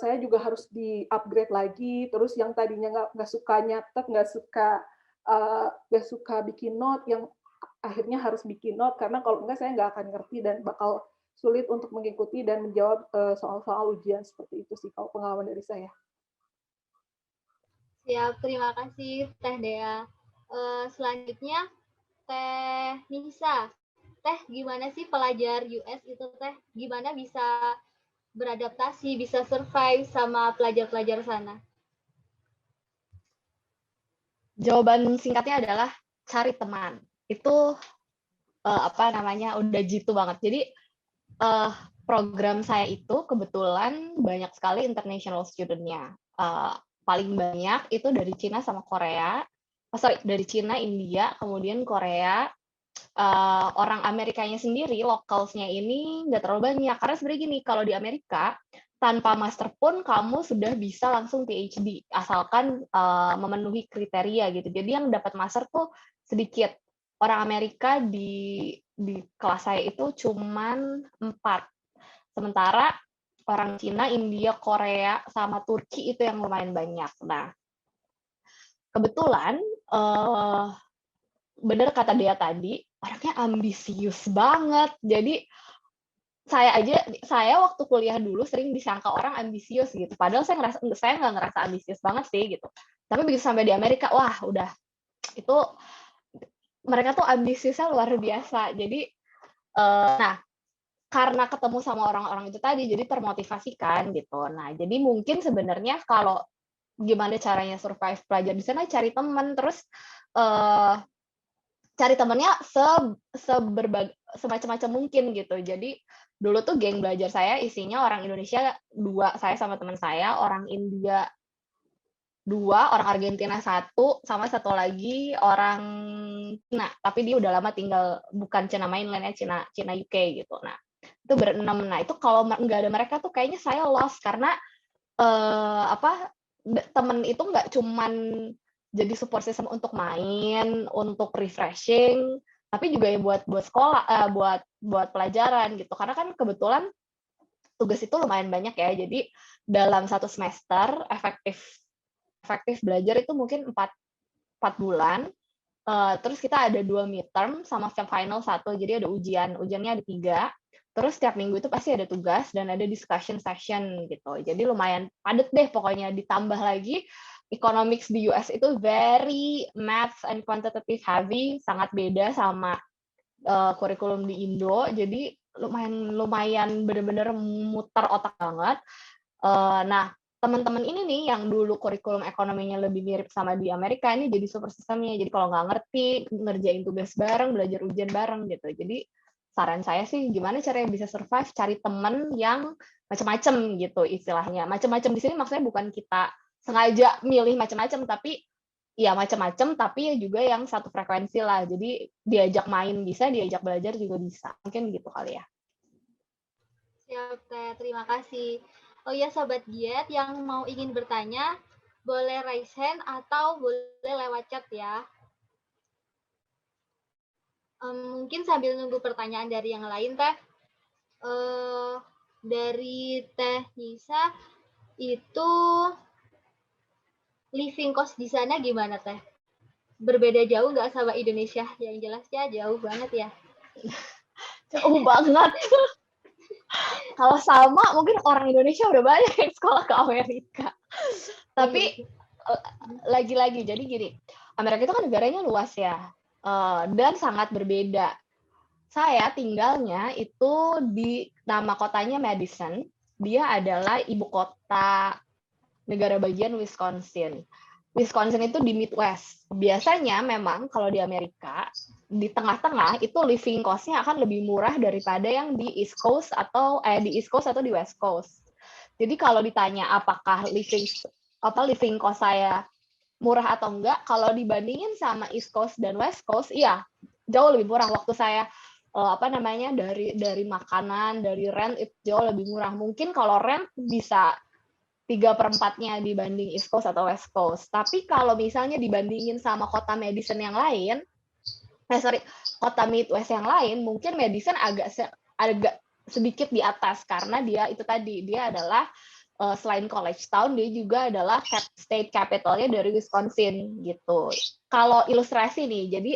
saya juga harus di-upgrade lagi, terus yang tadinya nggak suka nyatet, nggak suka bikin note, yang akhirnya harus bikin note, karena kalau enggak saya nggak akan ngerti dan bakal sulit untuk mengikuti dan menjawab soal-soal ujian seperti itu sih kalau pengalaman dari saya. Siap, terima kasih Teh Dea. Selanjutnya Teh Nisa. Teh, gimana sih pelajar US itu Teh? Gimana bisa beradaptasi, bisa survive sama pelajar-pelajar sana? Jawaban singkatnya adalah cari teman. Itu udah jitu banget. Jadi program saya itu kebetulan banyak sekali international student-nya. Paling banyak itu dari Cina sama Korea. Dari Cina, India, kemudian Korea. Orang Amerikanya sendiri, locals-nya ini nggak terlalu banyak. Karena sebenarnya gini, kalau di Amerika, tanpa master pun kamu sudah bisa langsung PhD, asalkan memenuhi kriteria gitu. Jadi yang dapat master tuh sedikit. Orang Amerika di kelas saya itu cuman 4. Sementara orang Cina, India, Korea, sama Turki itu yang lumayan banyak. Nah, kebetulan bener kata dia tadi, orangnya ambisius banget. Jadi saya waktu kuliah dulu sering disangka orang ambisius gitu. Padahal saya nggak ngerasa ambisius banget sih gitu. Tapi begitu sampai di Amerika, wah udah itu mereka tuh ambisiusnya luar biasa. Jadi nah karena ketemu sama orang-orang itu tadi, jadi termotivasikan gitu. Nah jadi mungkin sebenarnya kalau gimana caranya survive pelajar di sana, cari teman, terus cari temennya semacam-macam mungkin gitu. Jadi dulu tuh geng belajar saya isinya orang Indonesia 2, saya sama teman saya, orang India 2, orang Argentina 1, sama satu lagi orang Cina. Tapi dia udah lama tinggal, bukan Cina mainland ya, Cina UK gitu. Nah itu berenam. Nah itu kalau nggak ada mereka tuh kayaknya saya lost, karena temen itu nggak cuman jadi support system untuk main, untuk refreshing, tapi juga ya buat sekolah, buat pelajaran gitu. Karena kan kebetulan tugas itu lumayan banyak ya. Jadi dalam satu semester efektif belajar itu mungkin 4 bulan. Terus kita ada 2 midterm sama final 1. Jadi ada ujiannya ada 3. Terus setiap minggu itu pasti ada tugas dan ada discussion session gitu. Jadi lumayan padat deh pokoknya. Ditambah lagi economics di US itu very maths and quantitative heavy, sangat beda sama kurikulum di Indo. Jadi lumayan bener-bener muter otak banget. Nah, teman-teman ini nih yang dulu kurikulum ekonominya lebih mirip sama di Amerika, ini jadi super sistemnya. Jadi kalau nggak ngerti, ngerjain tugas bareng, belajar ujian bareng gitu. Jadi saran saya sih gimana caranya bisa survive, cari teman yang macam-macam gitu istilahnya. Macam-macam di sini maksudnya bukan kita sengaja milih macam-macam, tapi ya macam-macam, tapi ya juga yang satu frekuensi lah. Jadi diajak main bisa, diajak belajar juga bisa. Mungkin gitu kali ya. Siap, Teh. Terima kasih. Oh ya, Sobat Giat yang mau ingin bertanya, boleh raise hand atau boleh lewat chat ya. Mungkin sambil nunggu pertanyaan dari yang lain, Teh. Dari Teh Nisa, itu living cost di sana gimana, Teh? Berbeda jauh nggak sama Indonesia? Yang jelas ya jauh banget ya. Jauh banget. Kalau sama, mungkin orang Indonesia udah banyak yang sekolah ke Amerika. Tapi lagi-lagi, jadi gini, Amerika itu kan negaranya luas ya, dan sangat berbeda. saya tinggalnya itu di nama kotanya Madison. Dia adalah ibu kota negara bagian Wisconsin. Wisconsin itu di Midwest. Biasanya memang kalau di Amerika, di tengah-tengah itu living cost-nya akan lebih murah daripada yang di East Coast atau di East Coast atau di West Coast. Jadi kalau ditanya apakah living cost saya murah atau enggak, kalau dibandingin sama East Coast dan West Coast, iya jauh lebih murah. Waktu saya dari makanan, dari rent itu jauh lebih murah. Mungkin kalau rent bisa 3/4-nya dibanding East Coast atau West Coast. Tapi kalau misalnya dibandingin sama kota Madison yang lain, kota Midwest yang lain, mungkin Madison agak sedikit di atas karena dia adalah selain college town, dia juga adalah state capitalnya dari Wisconsin gitu. Kalau ilustrasi nih, jadi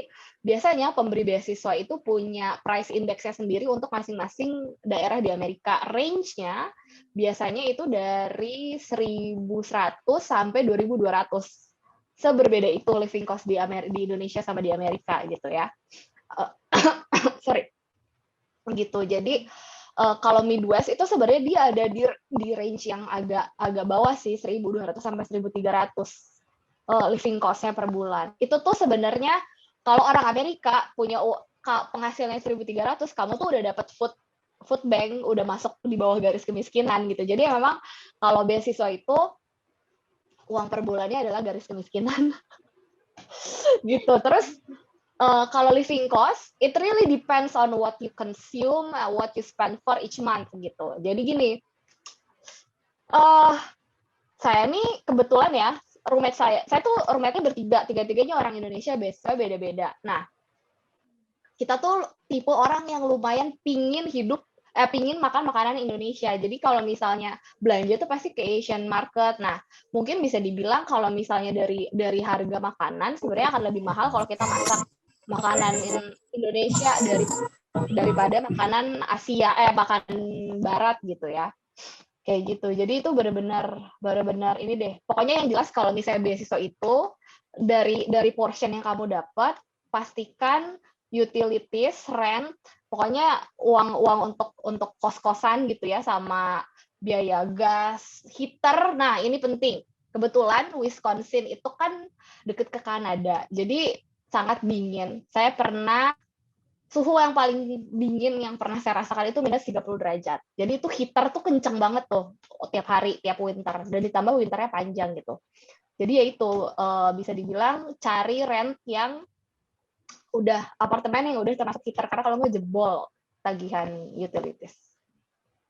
biasanya pemberi beasiswa itu punya price index-nya sendiri untuk masing-masing daerah di Amerika. Range-nya biasanya itu dari 1.100 sampai 2.200. Seberbeda itu living cost di Indonesia sama di Amerika gitu ya. Sorry. Gitu. Jadi kalau Midwest itu sebenarnya dia ada di range yang agak bawah sih, 1.200 sampai 1.300 living cost-nya per bulan. Itu tuh sebenarnya kalau orang Amerika punya penghasilannya 1.300, kamu tuh udah dapat food bank, udah masuk di bawah garis kemiskinan gitu. Jadi memang kalau beasiswa itu uang per bulannya adalah garis kemiskinan. Gitu. Terus kalau living cost, it really depends on what you consume, what you spend for each month gitu. Jadi gini, saya nih kebetulan ya, saya tuh roommate-nya bertiga, tiga-tiganya orang Indonesia, biasa beda-beda. Nah, kita tuh tipe orang yang lumayan pingin makan makanan Indonesia. Jadi kalau misalnya belanja tuh pasti ke Asian market. Nah, mungkin bisa dibilang kalau misalnya dari harga makanan sebenarnya akan lebih mahal kalau kita masak makanan Indonesia daripada makanan Asia, makanan Barat gitu ya. Kayak gitu. Jadi itu benar-benar ini deh. Pokoknya yang jelas kalau misalnya beasiswa itu dari portion yang kamu dapat, pastikan utilities, rent, pokoknya uang untuk kos-kosan gitu ya, sama biaya gas, heater. Nah, ini penting. Kebetulan Wisconsin itu kan deket ke Kanada. Jadi sangat dingin. Saya pernah suhu yang paling dingin yang pernah saya rasakan itu minus 30 derajat. Jadi itu heater tuh kenceng banget tuh tiap hari, tiap winter. Dan ditambah winternya panjang gitu. Jadi ya itu bisa dibilang cari rent yang apartemen yang udah termasuk heater, karena kalau nggak jebol tagihan utilities.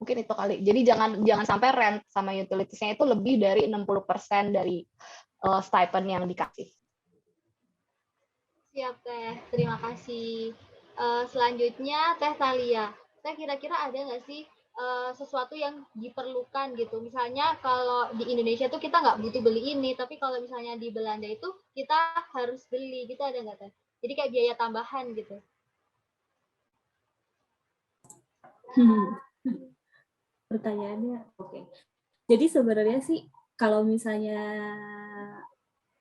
Mungkin itu kali. Jadi jangan sampai rent sama utilities-nya itu lebih dari 60% dari stipend yang dikasih. Siap, Teh. Terima kasih. Selanjutnya Teh Thalia. Teh, kira-kira ada nggak sih sesuatu yang diperlukan gitu? Misalnya kalau di Indonesia tuh kita nggak butuh beli ini, tapi kalau misalnya di Belanda itu kita harus beli, gitu ada nggak, Teh? Jadi kayak biaya tambahan gitu. Pertanyaannya, oke. Jadi sebenarnya sih kalau misalnya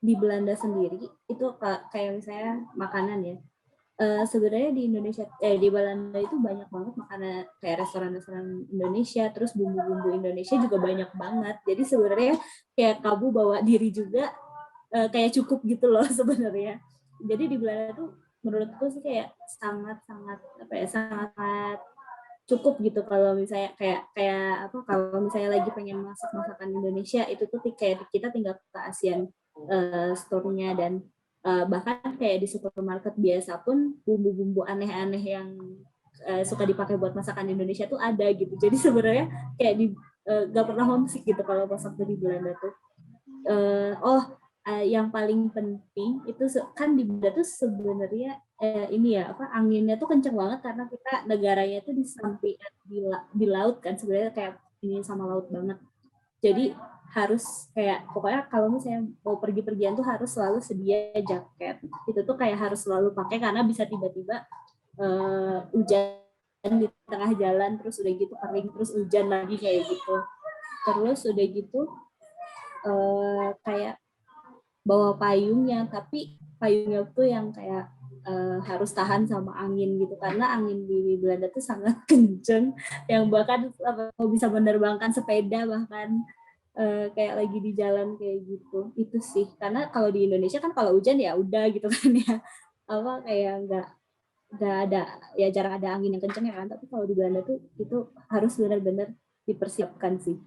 di Belanda sendiri itu kayak misalnya makanan ya. Sebenarnya di Indonesia di Belanda itu banyak banget makanan kayak restoran-restoran Indonesia, terus bumbu-bumbu Indonesia juga banyak banget. Jadi sebenarnya kayak kamu bawa diri juga kayak cukup gitu loh sebenarnya. Jadi di Belanda tuh menurutku sih kayak sangat cukup gitu kalau misalnya kalau misalnya lagi pengen masak masakan Indonesia itu tuh kayak kita tinggal ke ASEAN store-nya, dan bahkan kayak di supermarket biasa pun bumbu-bumbu aneh-aneh yang suka dipakai buat masakan Indonesia tuh ada gitu. Jadi sebenarnya kayak gak pernah homesick gitu kalau masak di Belanda tuh. Yang paling penting itu kan di Belanda tuh sebenarnya anginnya tuh kenceng banget karena kita negaranya tuh di samping di laut kan, sebenarnya kayak ini sama laut banget. Jadi harus kayak pokoknya kalau misalnya mau pergi-pergian tuh harus selalu sedia jaket. Itu tuh kayak harus selalu pakai karena bisa tiba-tiba hujan di tengah jalan, terus udah gitu kering, terus hujan lagi kayak gitu. Terus udah gitu kayak bawa payungnya, tapi payungnya tuh yang kayak harus tahan sama angin gitu, karena angin di Belanda tuh sangat kenceng yang bahkan mau bisa menerbangkan sepeda bahkan kayak lagi di jalan kayak gitu. Itu sih, karena kalau di Indonesia kan kalau hujan ya udah gitu kan ya, apa kayak nggak ada, ya jarang ada angin yang kenceng ya kan, tapi kalau di Belanda tuh itu harus benar-benar dipersiapkan sih.